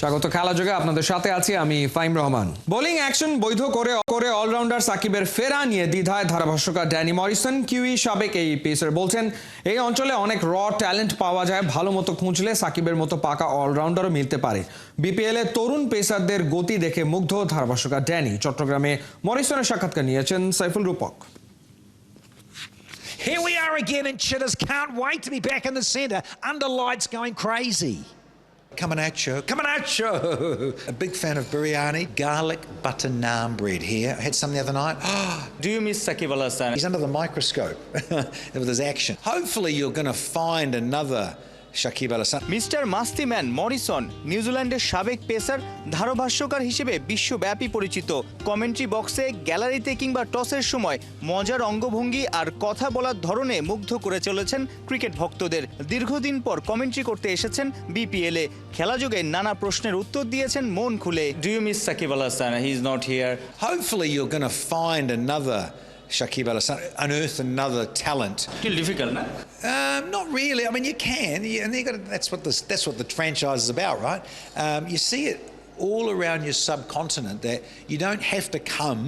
স্বাগত খেলা যোগে আপনাদের সাথে আছি আমি ফাইম রহমান। বোলিং অ্যাকশন বৈধ করে অলরাউন্ডার সাকিবের ফেরা নিয়ে দ্বিধায় ধারাভাষ্যকার ড্যানি মরিসন কিউই সাবেক এই পেসার বলছেন এই অঞ্চলে অনেক ট্যালেন্ট পাওয়া যায়, ভালো মতো খুঁজলে সাকিবের মতো পাকা অলরাউন্ডারও মিলতে পারে। বিপিএল এ তরুণ পেসারদের গতি দেখে মুগ্ধ ধারাভাষ্যকার ড্যানি। চট্টগ্রামে মরিসনের সাক্ষাৎকার নিয়েছেন সাইফুল রূপক। Here we are again in Chitters. Can't wait to be back in the centre. Under lights going crazy. Coming at you. A big fan of biryani, garlic butter naan bread here. I had some the other night. Do you miss Sakib Al Hasan? He's under the microscope with his action. Hopefully you're going to find another Shakib Al Hasan. Mr মাস্তিম্যান Morrison নিউজিল্যান্ডের সাবেক pacer, ধারাভাষ্যকার হিসেবে বিশ্বব্যাপী পরিচিত। Commentary বক্সে, গ্যালারিতে কিংবা টসের সময় মজার অঙ্গভঙ্গি আর কথা বলার ধরনে মুগ্ধ করে চলেছেন ক্রিকেট ভক্তদের। দীর্ঘদিন পর কমেন্ট্রি করতে এসেছেন বিপিএলে। খেলাযোগে নানা প্রশ্নের উত্তর দিয়েছেন মন খুলে। Do you miss Sakib Al Hasan? He's not here. Hopefully you're going to find another Shakib Al Hasan, unearth another talent. Still difficult, no? Not really. I mean, you can, and that's what the franchise is about, right? You see it all around your subcontinent that you don't have to come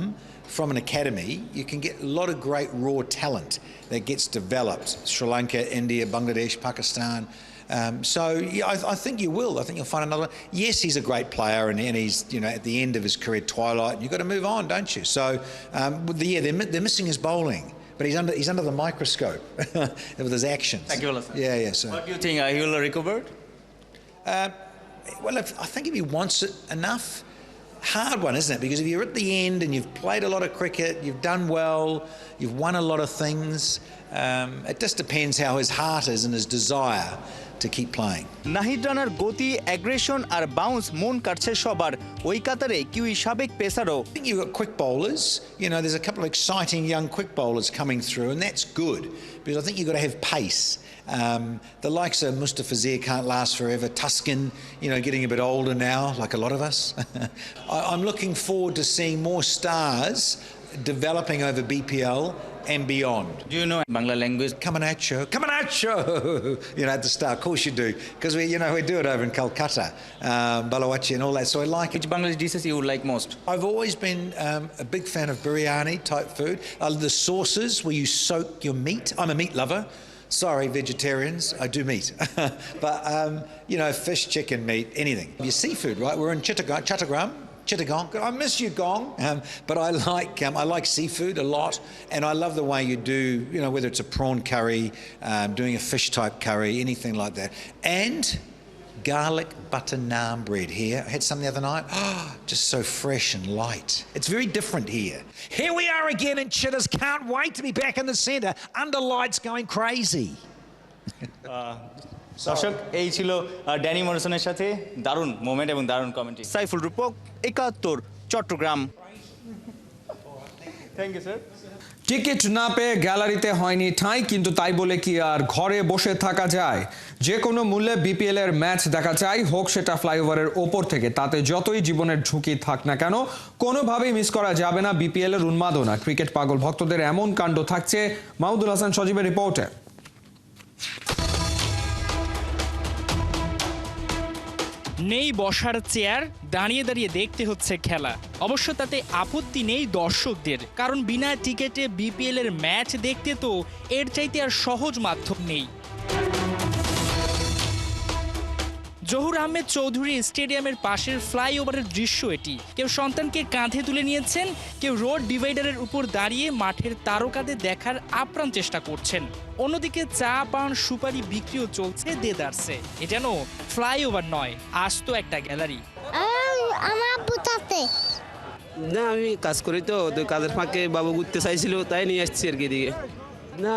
from an academy. You can get a lot of great raw talent that gets developed. Sri Lanka, India, Bangladesh, Pakistan. So yeah, I think you will. I think you'll find another one. Yes, he's a great player, and he's at the end of his career twilight. And you've got to move on, don't you? So they're missing his bowling, but he's under the microscope with his actions. Thank you, Alassane. Yeah. So What do you think? He will recover? well, I think if he wants it enough. Hard one, isn't it? Because if you're at the end and you've played a lot of cricket, you've done well, you've won a lot of things, it just depends how his heart is and his desire to keep playing. Nahid রানার গতি, aggression আর bounce মন কাটছে সবার। ওই কাতারে kiwi সাবেক পেসারও। I think you've got quick bowlers. There's a couple of exciting young quick bowlers coming through, and that's good because I think you've got to have pace. The likes of Mustafizur can't last forever. Tuscan, getting a bit older now, like a lot of us. I'm looking forward to seeing more stars developing over BPL and beyond. Do you know Bangla language? Coming at you. At the start, of course you do, because we do it over in Calcutta, Balawachi and all that. So I like it. Which Bangladeshi dishes you would like most? I've always been a big fan of biryani type food. The sauces where you soak your meat. I'm a meat lover. Sorry, vegetarians, I do meat. But, fish, chicken, meat, anything. Your seafood, right? We're in Chittagong. I miss you, Gong. But I like seafood a lot, and I love the way you do, whether it's a prawn curry, doing a fish type curry, anything like that. And garlic butter naan bread here. I had some the other night. Just so fresh and light. It's very different here. Here we are again in Chitters. Can't wait to be back in the centre. Under lights going crazy. দর্শক, এই ছিল Danny মরিসনের সাথে দারুণ moment এবং দারুণ commentary. Saiful Rupak, ৭১, Chittagong. Thank you sir. Ticket না পেয়ে গ্যালারিতে হয়নি ঠাঁই, কিন্তু তাই বলে কি আর ঘরে বসে থাকা যায়? যে কোনো মূল্যে বিপিএল এর ম্যাচ দেখা চাই, হোক সেটা ফ্লাইওভারের ওপর থেকে। তাতে যতই জীবনের ঝুঁকি থাক না কেন, কোনোভাবেই মিস করা যাবে না বিপিএল এর উন্মাদনা। ক্রিকেট পাগল ভক্তদের এমন কাণ্ড থাকছে মাহমুদুল হাসান সজীবের রিপোর্টে। নেই বসার চেয়ার, দাঁড়িয়ে দাঁড়িয়ে দেখতে হচ্ছে খেলা। অবশ্য তাতে আপত্তি নেই দর্শকদের, কারণ বিনা টিকেটে বিপিএল এর ম্যাচ দেখতে তো এর চাইতে আর সহজ মাধ্যম নেই। জহুর আহমেদ চৌধুরী স্টেডিয়ামের পাশের ফ্লাইওভারের দৃশ্য এটি। কেউ সন্তানকে কাঁধে তুলে নিয়েছেন, কেউ রোড ডিভাইডারের উপর দাঁড়িয়ে মাঠের তারকাদের দেখার আপ্রাণ চেষ্টা করছেন। অন্যদিকে চা পান সুপারি বিক্রিও চলছে দেদারসে। এ যেন ফ্লাইওভার নয়, আস্ত একটা গ্যালারি। না, আমি কাজ করি তো কাজের ফাঁকে বাবু ঘুরতে চাইছিল, তাই নিয়ে আসছি আর কি এদিকে। না,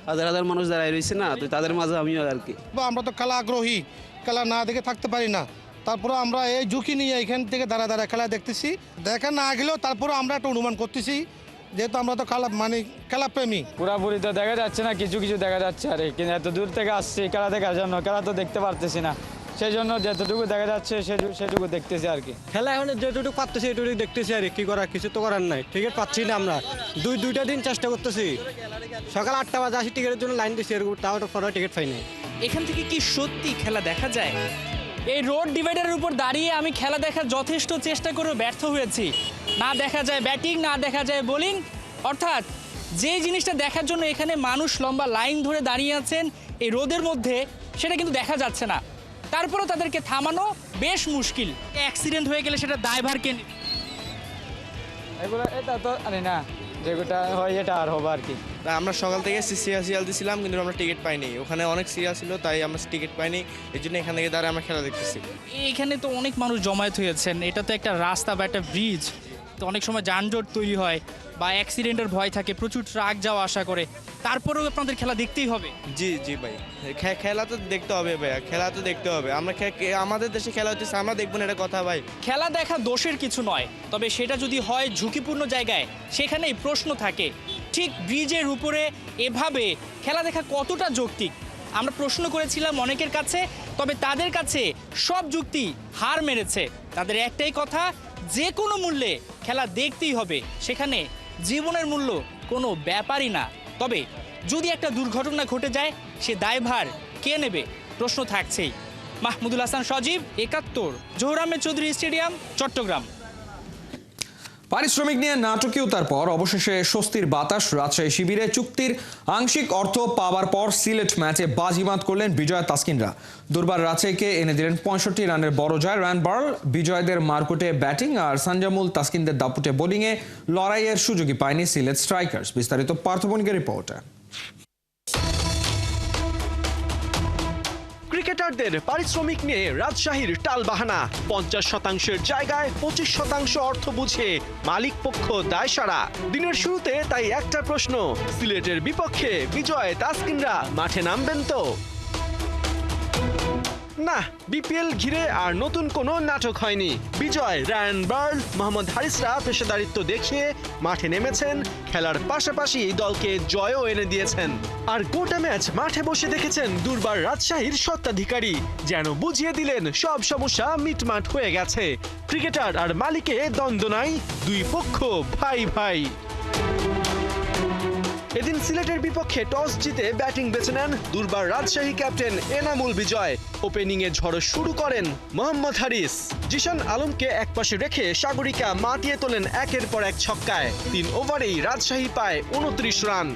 হাজার হাজার মানুষ দাঁড়ায় রয়েছে না, তো তাদের মাঝে আমিও আর কি। আমরা তো খেলা আগ্রহী, খেলা না দেখে থাকতে পারি না। তারপরে আমরা এই ঝুঁকি নিয়ে এখান থেকে দাঁড়া খেলা দেখতেছি। দেখা না গেলেও তারপরে আমরা একটা অনুমান করতেছি, যেহেতু আমরা তো খেলা প্রেমী। পুরাপুরি তো দেখা যাচ্ছে না, কিছু দেখা যাচ্ছে আর কিন্তু এত দূর থেকে আসছি খেলা দেখার জন্য, খেলা তো দেখতে পারতেছি না, সেই জন্য যতটুকু দেখা যাচ্ছে সেটুকু দেখতেছি আর কি। খেলা এখন যেটুকু পারতেছি এটুকু দেখতেছি আর কি করার, কিছু তো করার নাই। টিকিট পাচ্ছি না আমরা, দুইটা দিন চেষ্টা করতেছি। সকাল 8টা বাজে আসি টিকিটের জন্য লাইন দিচ্ছি, তাও পরে টিকিট পাই নাই। এখান থেকে কি সত্যি খেলা দেখা যায়? এই রোড ডিভাইডারের উপর দাঁড়িয়ে আমি খেলা দেখার যথেষ্ট চেষ্টা করেও ব্যর্থ হয়েছি। না দেখা যায় ব্যাটিং, না দেখা যায় বোলিং, অর্থাৎ যে জিনিসটা দেখার জন্য এখানে মানুষ লম্বা লাইন ধরে দাঁড়িয়ে আছেন এই রোদের মধ্যে, সেটা কিন্তু দেখা যাচ্ছে না। তারপরেও তাদেরকে থামানো বেশ মুশকিল। অ্যাক্সিডেন্ট হয়ে গেলে সেটা দায়ভার কে নেবে? এগুলো এটা তো আরে না, যেটা হয় এটা আর হবে আর কি। আমরা সকাল থেকে সিরিয়াল দিছিলাম, কিন্তু আমরা টিকিট পাইনি। ওখানে অনেক সিরিয়াল ছিল, তাই আমরা টিকিট পাইনি। এই জন্য এখান থেকে দাঁড়িয়ে আমরা খেলা দেখতেছি। এখানে তো অনেক মানুষ জমায়েত হয়েছেন, এটা তো একটা রাস্তা বা একটা ব্রিজ, তো অনেক সময় যানজট তৈরি হয় বা অ্যাক্সিডেন্টের ভয় থাকে, প্রচুর ট্রাক যাওয়া আসা করে, তারপরেও আপনাদের খেলা দেখতেই হবে। জি জি ভাই, খেলা তো দেখতে হবে ভাইয়া, খেলা তো দেখতে হবে। আমরা আমাদের দেশে খেলা হচ্ছে, আমরা দেখবো না, এটা কথা ভাই। খেলা দেখা দোষের কিছু নয়, তবে সেটা যদি হয় ঝুঁকিপূর্ণ জায়গায়, সেখানেই প্রশ্ন থাকে। ঠিক ব্রিজের উপরে এভাবে খেলা দেখা কতটা যৌক্তিক আমরা প্রশ্ন করেছিলাম অনেকের কাছে, তবে তাদের কাছে সব যুক্তি হার মেরেছে। তাদের একটাই কথা, যে কোনো মূল্যে খেলা দেখতেই হবে, সেখানে জীবনের মূল্য কোনো ব্যাপারই না। তবে যদি একটা দুর্ঘটনা ঘটে যায়, সে দায়ভার কে নেবে, প্রশ্ন থাকছেই। মাহমুদুল হাসান সজীব, ৭১, জহুর আহমেদ চৌধুরী স্টেডিয়াম, চট্টগ্রাম। পারিশ্রমিক নিয়ে নাটকীয়তার পর অবশেষে স্বস্তির বাতাস রাজশাহী শিবিরে। চুক্তির আংশিক অর্থ পাওয়ার পর সিলেট ম্যাচে বাজিমাত করলেন বিজয় তাসকিনরা। দুর্বার রাজশাহীকে এনে দিলেন ৬৫ রানের বড় জয়। রান বার্ল বিজয়দের মারকুটে ব্যাটিং আর সানজামুল তাসকিনদের দাপুটে বোলিংয়ে লড়াইয়ের সুযোগই পায়নি সিলেট স্ট্রাইকার্স। বিস্তারিত পার্থবণিকের রিপোর্টে। ক্রিকেটারদের পারিশ্রমিক নিয়ে রাজশাহীর টালবাহানা। ৫০% জায়গায় ২৫% অর্থ বুঝে মালিক পক্ষ দায়সারা। দিনের শুরুতে তাই একটা প্রশ্ন, সিলেটের বিপক্ষে বিজয় তাসকিনরা মাঠে নামবেন তো? না, বিপিএল ঘিরে আর নতুন কোনো নাটক হয়নি। বিজয়, রায়ান বার্ল, মোহাম্মদ হারিসরা পেশাদারিত্ব দেখিয়ে মাঠে নেমেছেন, খেলার পাশাপাশি দলকে জয়ও এনে দিয়েছেন। আর গোটা ম্যাচ মাঠে বসে দেখেছেন দুর্বার রাজশাহীর স্বত্বাধিকারী, যেন বুঝিয়ে দিলেন সব সমস্যা মিটমাট হয়ে গেছে। ক্রিকেটার আর মালিকে দ্বন্দ্ব নাই, দুই পক্ষ ভাই ভাই। এদিন সিলেটের বিপক্ষে টস জিতে ব্যাটিং বেছে নেন দুর্বার রাজশাহী ক্যাপ্টেন এনামুল বিজয়। ওপেনিংয়ে ঝড় শুরু করেন মোহাম্মদ হারিস। জিশান আলমকে একপাশে রেখে সাগরিকা মাতিয়ে তোলেন একের পর এক ছক্কায়। ৩ ওভারেই রাজশাহী পায় ২৯ রান।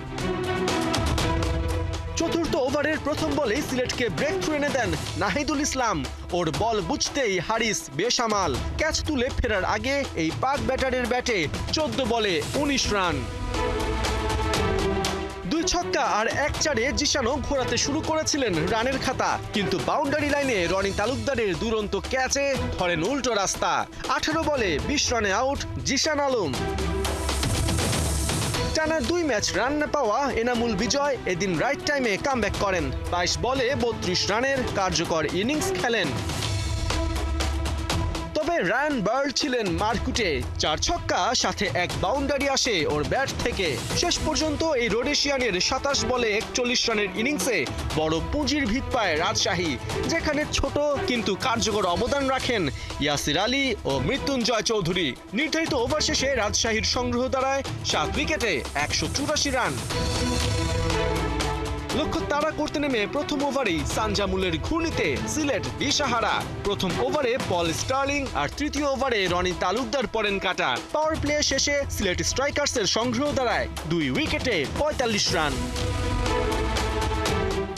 চতুর্থ ওভারের প্রথম বলেই সিলেটকে ব্রেক থ্রু এনে দেন নাহিদুল ইসলাম। ওর বল বুঝতেই হারিস বেসামাল ক্যাচ তুলে ফেরার আগে এই পাক ব্যাটারের ব্যাটে ১৪ বলে ১৯ রান। ২ ছক্কা আর ১ চারে জিশানও ঘোরাতে শুরু করেছিলেন রানের খাতা, কিন্তু বাউন্ডারি লাইনে রনি তালুকদারের দুরন্ত ক্যাচে ধরেন উল্টো রাস্তা। ১৮ বলে ২০ রানে আউট জিশান আলম। টানা ২ ম্যাচ রান না পাওয়া এনামুল বিজয় এদিন রাইট টাইমে কামব্যাক করেন। ২২ বলে ৩২ রানের কার্যকর ইনিংস খেলেন। তবে রায়ান বার্ল ছিলেন মারকুটে। ৪ ছক্কা সাথে ১ বাউন্ডারি আসে ওর ব্যাট থেকে। শেষ পর্যন্ত এই রোডেশিয়ানের ২৭ বলে ৪১ রানের ইনিংসে বড় পুঁজির ভিত পায় রাজশাহী, যেখানে ছোট কিন্তু কার্যকর অবদান রাখেন ইয়াসির আলী ও মৃত্যুঞ্জয় চৌধুরী। নির্ধারিত ওভার শেষে রাজশাহীর সংগ্রহ দাঁড়ায় ৭ উইকেটে ১৮৪ রান। লক্ষ্য তাড়া করতে নেমে প্রথম ওভারেই সানজামুলের ঘূর্ণিতে সিলেট দিশাহারা। প্রথম ওভারে পল স্টার্লিং আর তৃতীয় ওভারে রনি তালুকদার পড়েন কাটা। পাওয়ার প্লে শেষে সিলেট স্ট্রাইকার্সের সংগ্রহ দাঁড়ায় ২ উইকেটে ৪৫ রান।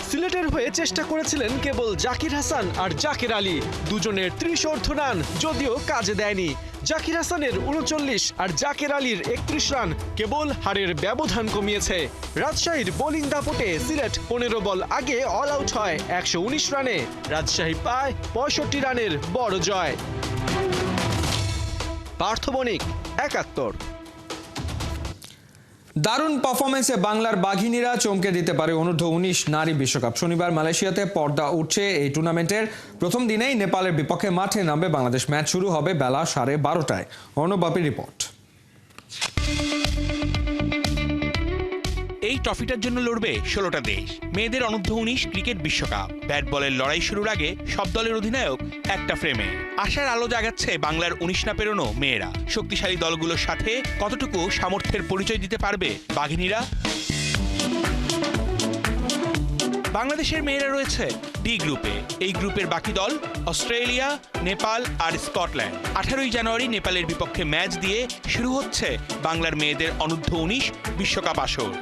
সিলেটের হয়ে চেষ্টা করেছিলেন কেবল জাকির হাসান আর জাকের আলী। দুজনের ৩০ রান যদিও কাজে দেয়নি। জাকির হাসানের ৩৯ আর জাকের আলীর ৩১ রান কেবল হারের ব্যবধান কমিয়েছে। রাজশাহীর বোলিং দাপটে সিলেট ১৫ বল আগে অল আউট হয় ১১৯ রানে। রাজশাহী পায় ৬৫ রানের বড় জয়। পার্থবণিক, ৭১। দারুণ পারফরমেন্সে বাংলার বাঘিনীরা চমকে দিতে পারে অনূর্ধ্ব-১৯ নারী বিশ্বকাপ। শনিবার মালয়েশিয়াতে পর্দা উঠছে এই টুর্নামেন্টের। প্রথম দিনেই নেপালের বিপক্ষে মাঠে নামবে বাংলাদেশ। ম্যাচ শুরু হবে বেলা 12:30টায়। অর্ণবাপীর রিপোর্ট। এই ট্রফিটার জন্য লড়বে 16টা দেশ। মেয়েদের অনূর্ধ্ব-19 ক্রিকেট বিশ্বকাপ। ব্যাট বলের লড়াই শুরুর আগে সব দলের অধিনায়ক একটা ফ্রেমে। আশার আলো জাগাচ্ছে বাংলার 19 না পেরোনো মেয়েরা। শক্তিশালী দলগুলোর সাথে কতটুকু সামর্থ্যের পরিচয় দিতে পারবে বাঘিনীরা? বাংলাদেশের মেয়েরা রয়েছে ডি গ্রুপে। এই গ্রুপের বাকি দল অস্ট্রেলিয়া, নেপাল আর স্কটল্যান্ড। 18 জানুয়ারি নেপালের বিপক্ষে ম্যাচ দিয়ে শুরু হচ্ছে বাংলার মেয়েদের অনূর্ধ্ব-19 বিশ্বকাপ আসর।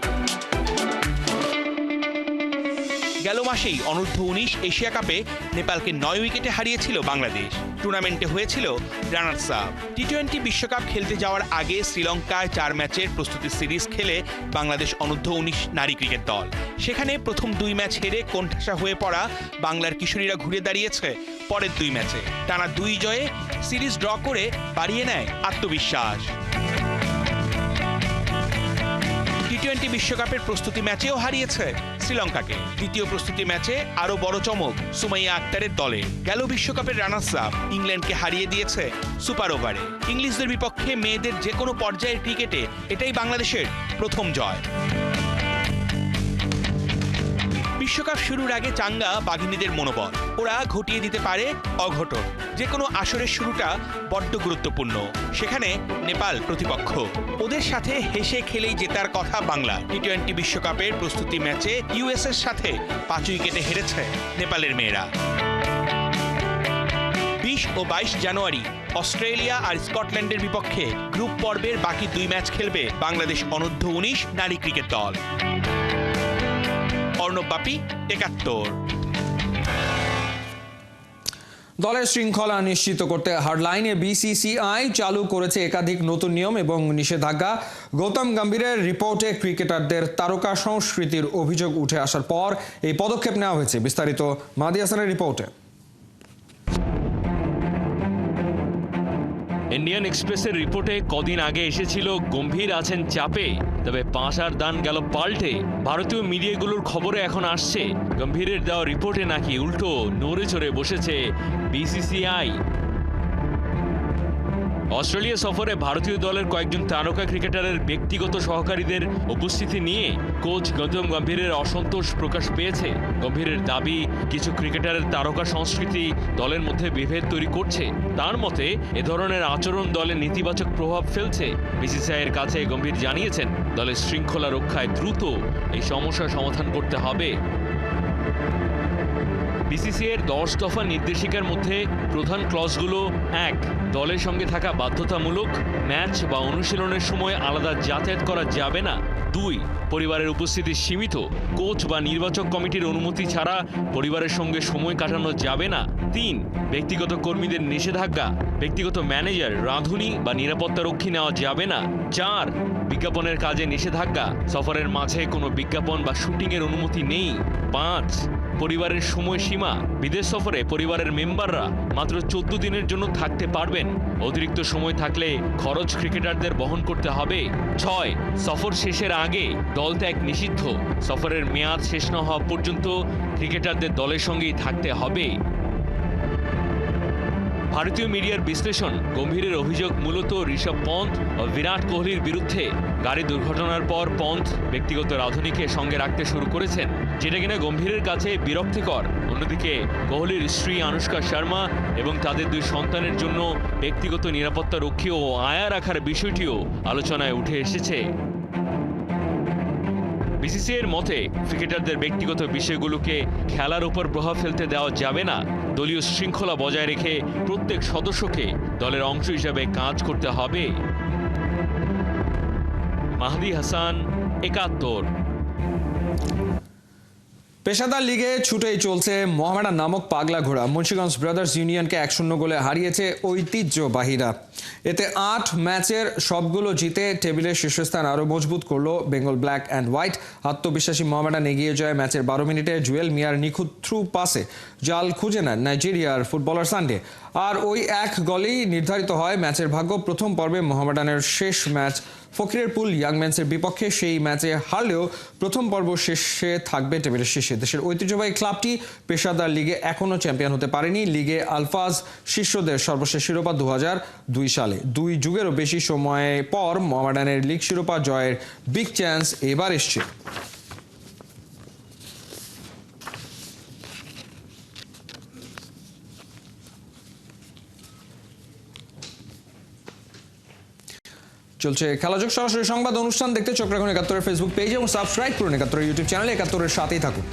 গেল মাসেই অনূর্ধ্ব-19 এশিয়া কাপে নেপালকে 9 উইকেটে হারিয়েছিল বাংলাদেশ। টুর্নামেন্টে হয়েছিল রানার্স আপ। টি-20 বিশ্বকাপ খেলতে যাওয়ার আগে শ্রীলঙ্কায় 4 ম্যাচের প্রস্তুতি সিরিজ খেলে বাংলাদেশ অনূর্ধ্ব-19 নারী ক্রিকেট দল। সেখানে প্রথম 2 ম্যাচ হেরে কোণঠাসা হয়ে পড়া বাংলার কিশোরীরা ঘুরে দাঁড়িয়েছে পরের 2 ম্যাচে। টানা 2 জয়ে সিরিজ ড্র করে বাড়িয়ে নেয় আত্মবিশ্বাস। টি-20 বিশ্বকাপের প্রস্তুতি ম্যাচেও হারিয়েছে শ্রীলঙ্কাকে। দ্বিতীয় প্রস্তুতি ম্যাচে আরো বড় চমক সুমাইয়া আক্তারের দলে। গেল বিশ্বকাপের রানার্স আপ ইংল্যান্ডকে হারিয়ে দিয়েছে সুপার ওভারে। ইংলিশদের বিপক্ষে মেয়েদের যে কোনো পর্যায়ের ক্রিকেটে এটাই বাংলাদেশের প্রথম জয়। বিশ্বকাপ শুরুর আগে চাঙ্গা বাঘিনীদের মনোবল। ওরা ঘটিয়ে দিতে পারে অঘটন। যে কোনো আসরের শুরুটা বড্ড গুরুত্বপূর্ণ। সেখানে নেপাল প্রতিপক্ষ। ওদের সাথে হেসে খেলেই জেতার কথা বাংলা। টি-20 বিশ্বকাপের প্রস্তুতি ম্যাচে ইউএস এর সাথে 5 উইকেটে হেরেছে নেপালের মেয়েরা। 20 ও 22 জানুয়ারি অস্ট্রেলিয়া আর স্কটল্যান্ডের বিপক্ষে গ্রুপ পর্বের বাকি 2 ম্যাচ খেলবে বাংলাদেশ অনূর্ধ্ব-19 নারী ক্রিকেট দল। অর্ণব বাপি, 71। দলের শৃঙ্খলা নিশ্চিত করতে হার্ডলাইনে বিসিসিআই চালু করেছে একাধিক নতুন নিয়ম এবং নিষেধাজ্ঞা। গৌতম গম্ভীরের রিপোর্টে ক্রিকেটারদের তারকা সংস্কৃতির অভিযোগ উঠে আসার পর এই পদক্ষেপ নেওয়া হয়েছে। বিস্তারিত মাহদি হাসানের রিপোর্টে। ইন্ডিয়ান এক্সপ্রেসের রিপোর্টে কদিন আগে এসেছিল গম্ভীর আছেন চাপে, তবে পাঁচার দান গেল পাল্টে। ভারতীয় মিডিয়াগুলোর খবরে এখন আসছে গম্ভীরের দেওয়া রিপোর্টে নাকি উল্টো নড়ে চড়ে বসেছে বিসিসিআই। অস্ট্রেলিয়া সফরে ভারতীয় দলের কয়েকজন তারকা ক্রিকেটারের ব্যক্তিগত সহকারীদের উপস্থিতি নিয়ে কোচ গৌতম গম্ভীরের অসন্তোষ প্রকাশ পেয়েছে। গম্ভীরের দাবি, কিছু ক্রিকেটারের তারকা সংস্কৃতি দলের মধ্যে বিভেদ তৈরি করছে। তার মতে এ ধরনের আচরণ দলে নেতিবাচক প্রভাব ফেলছে। বিসিসিআইয়ের কাছে গম্ভীর জানিয়েছেন দলের শৃঙ্খলা রক্ষায় দ্রুত এই সমস্যার সমাধান করতে হবে। বিসিসিআইয়ের 10 দফা নির্দেশিকার মধ্যে প্রধান ক্লজগুলো: 1. দলের সঙ্গে থাকা বাধ্যতামূলক। ম্যাচ বা অনুশীলনের সময় আলাদা যাতায়াত করা যাবে না। 2. পরিবারের উপস্থিতি সীমিত। কোচ বা নির্বাচক কমিটির অনুমতি ছাড়া পরিবারের সঙ্গে সময় কাটানো যাবে না। 3. ব্যক্তিগত কর্মীদের নিষেধাজ্ঞা। ব্যক্তিগত ম্যানেজার, রাঁধুনি বা নিরাপত্তারক্ষী নেওয়া যাবে না। 4. বিজ্ঞাপনের কাজে নিষেধাজ্ঞা। সফরের মাঝে কোনো বিজ্ঞাপন বা শুটিংয়ের অনুমতি নেই। 5. পরিবারের সময়সীমা। বিদেশ সফরে পরিবারের মেম্বাররা মাত্র 14 দিনের জন্য থাকতে পারবেন। অতিরিক্ত সময় থাকলে খরচ ক্রিকেটারদের বহন করতে হবে। 6. সফর শেষের আগে দল ত্যাগ নিষিদ্ধ। সফরের মেয়াদ শেষ না হওয়া পর্যন্ত ক্রিকেটারদের দলের সঙ্গেই থাকতে হবে। ভারতীয় মিডিয়ার বিশ্লেষণ, গম্ভীরের অভিযোগ মূলত ঋষভ পন্থ ও বিরাট কোহলির বিরুদ্ধে। গাড়ি দুর্ঘটনার পর পন্থ ব্যক্তিগত রাঁধুনিকে সঙ্গে রাখতে শুরু করেছেন, যেটা কিনা গম্ভীরের কাছে বিরক্তিকর। অন্যদিকে কোহলির স্ত্রী আনুষ্কা শর্মা এবং তাদের 2 সন্তানের জন্য ব্যক্তিগত নিরাপত্তা রক্ষী ও আয়া রাখার বিষয়টিও আলোচনায় উঠে এসেছে। বিসিসিআইয়ের মতে ক্রিকেটারদের ব্যক্তিগত বিষয়গুলোকে খেলার উপর প্রভাব ফেলতে দেওয়া যাবে না। দলীয় শৃঙ্খলা বজায় রেখে প্রত্যেক সদস্যকে দলের অংশ হিসেবে কাজ করতে হবে। মাহদি হাসান, 71। পেশাদার লিগে ছুটেই চলছে মোহামেডান নামক পাগলা ঘোড়া। মুন্সিগঞ্জ ব্রাদার্স ইউনিয়নকে 1-0 গোলে হারিয়েছে ঐতিহ্যবাহীরা। এতে 8 ম্যাচের সবগুলো জিতে টেবিলের শীর্ষস্থান আরও মজবুত করলো বেঙ্গল ব্ল্যাক অ্যান্ড হোয়াইট। আত্মবিশ্বাসী মোহামেডান এগিয়ে যায় ম্যাচের 12 মিনিটে জুয়েল মিয়ার নিখুঁত থ্রু পাসে জাল খুঁজে নেন নাইজেরিয়ার ফুটবলার সানডে। আর ওই 1 গোলেই নির্ধারিত হয় ম্যাচের ভাগ্য। প্রথম পর্বে মোহামেডানের শেষ ম্যাচ ফকিরের পুল ইয়াংম্যানসের বিপক্ষে। সেই ম্যাচে হারলেও প্রথম পর্ব শেষে থাকবে টেবিলের শীর্ষে। দেশের ঐতিহ্যবাহী ক্লাবটি পেশাদার লিগে এখনও চ্যাম্পিয়ন হতে পারেনি। লিগে আলফাজ শীর্ষদের সর্বশেষ শিরোপা 2002 সালে। 2 যুগেরও বেশি সময় পর মোহামেডানের লিগ শিরোপা জয়ের বিগ চান্স এবার এসছে। চলছে খেলাযোগ সরাসরি সংবাদ অনুষ্ঠান দেখতে চোখ রাখুন 71-এর ফেসবুক পেজ এবং সাবস্ক্রাইব করুন 71-এর ইউটিউব চ্যানেলে। 71-এর সাথেই থাকুন।